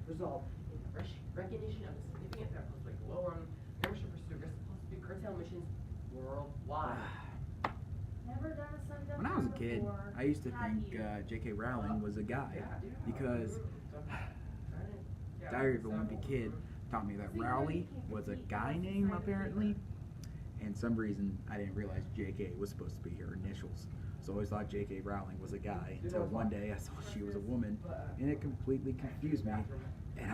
result in recognition of the significant effect of lower on membership pursuit risk to curtail emissions worldwide. When I was a kid, I used to think J.K. Rowling was a guy because Diary of a Wimpy Kid taught me that Rowley was a guy name apparently, and some reason I didn't realize J.K. was supposed to be her initials. So I always thought J.K. Rowling was a guy until one day I saw she was a woman, and it completely confused me, and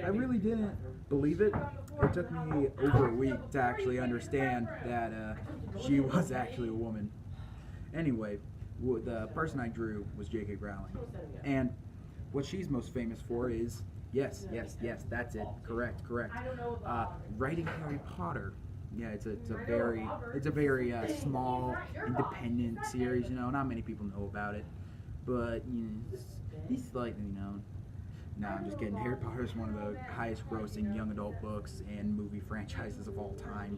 I really didn't believe it. It took me over a week to actually understand that she was actually a woman. Anyway, the person I drew was J.K. Rowling, and what she's most famous for is, yes, that's it, correct, writing Harry Potter. Yeah, it's a very small, independent series. You know, not many people know about it, but you know, he's slightly known. No, I'm just kidding. Harry Potter is one of the highest-grossing young adult books and movie franchises of all time.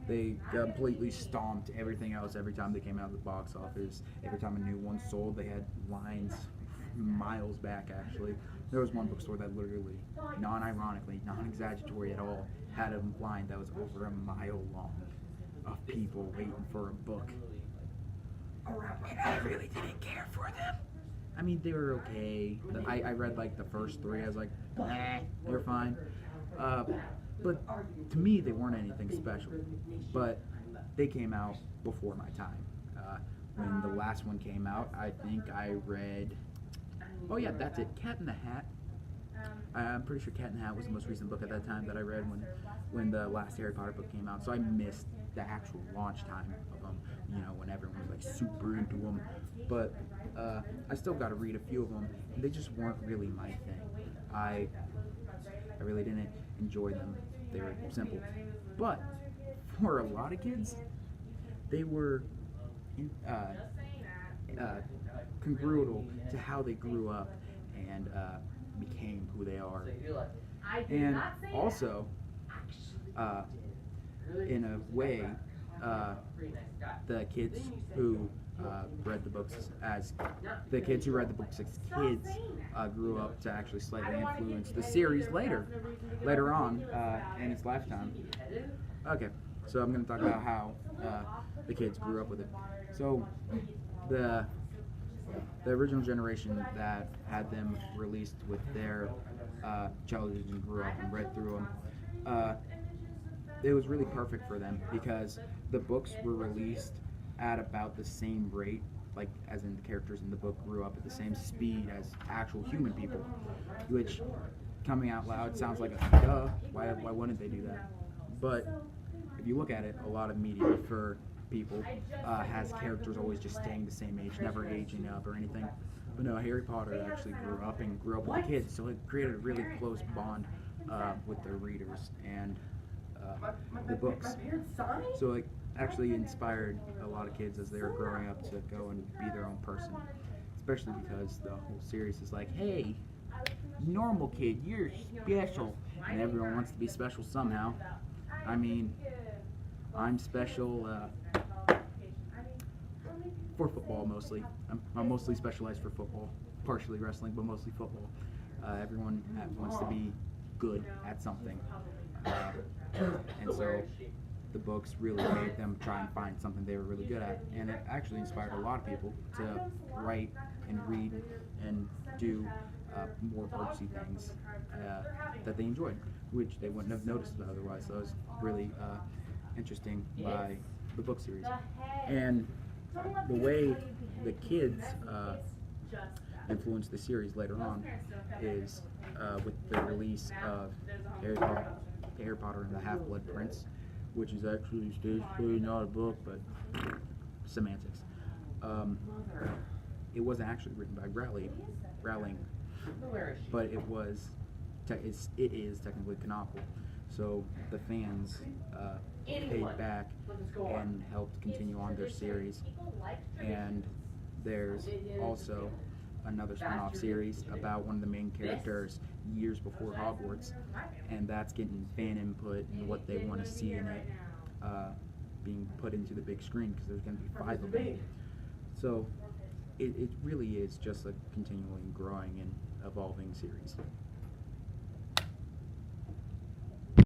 They completely stomped everything else every time they came out of the box office. Every time a new one sold, they had lines miles back, actually. There was one bookstore that literally, non-ironically, non-exaggeratory at all, had a line that was over a mile long of people waiting for a book. And I really didn't care for them. I mean, they were okay. I read like the first three. I was like, they're fine. But to me, they weren't anything special. But they came out before my time. When the last one came out, I think I read, oh yeah, that's it, Cat in the Hat. I'm pretty sure Cat in the Hat was the most recent book at that time that I read when the last Harry Potter book came out. So I missed the actual launch time of them, you know, when everyone was like super into them. But I still got to read a few of them, and they just weren't really my thing. I really didn't enjoy them. They were simple. But for a lot of kids, they were congruent to how they grew up and became who they are. And also, in a way, the kids who read the books as kids grew up to actually slightly influence the series later on in its lifetime. Okay, so I'm going to talk about how the kids grew up with it. So the original generation that had them released with their television grew up and read through them. It was really perfect for them because the books were released at about the same rate, like as in the characters in the book grew up at the same speed as actual human people, which, coming out loud, sounds like a duh. Why wouldn't they do that? But if you look at it, a lot of media for people has characters always just staying the same age, never aging up or anything. But no, Harry Potter actually grew up with the kids, so it created a really close bond with their readers and the books. So it actually inspired a lot of kids as they were growing up to go and be their own person, especially because the whole series is like, hey, normal kid, you're special, and everyone wants to be special somehow. I mean, I'm special for football mostly. I'm mostly specialized for football, partially wrestling, but mostly football. Everyone wants to be good at something. And so the books really made them try and find something they were really good at, and it actually inspired a lot of people to write and read and do more artsy things that they enjoyed, which they wouldn't have noticed otherwise. So it was really interesting by the book series. And the way the kids influenced the series later on is with the release of Harry Potter and the Half-Blood Prince, which is actually stagically not a book, but semantics. It wasn't actually written by Rowling, but it is technically canonical. So the fans paid back and helped continue on their series. And there's also another spin-off series about one of the main characters years before Hogwarts, and that's getting fan input and what they want to see in it being put into the big screen, because there's going to be 5 of them. So it really is just a continually growing and evolving series.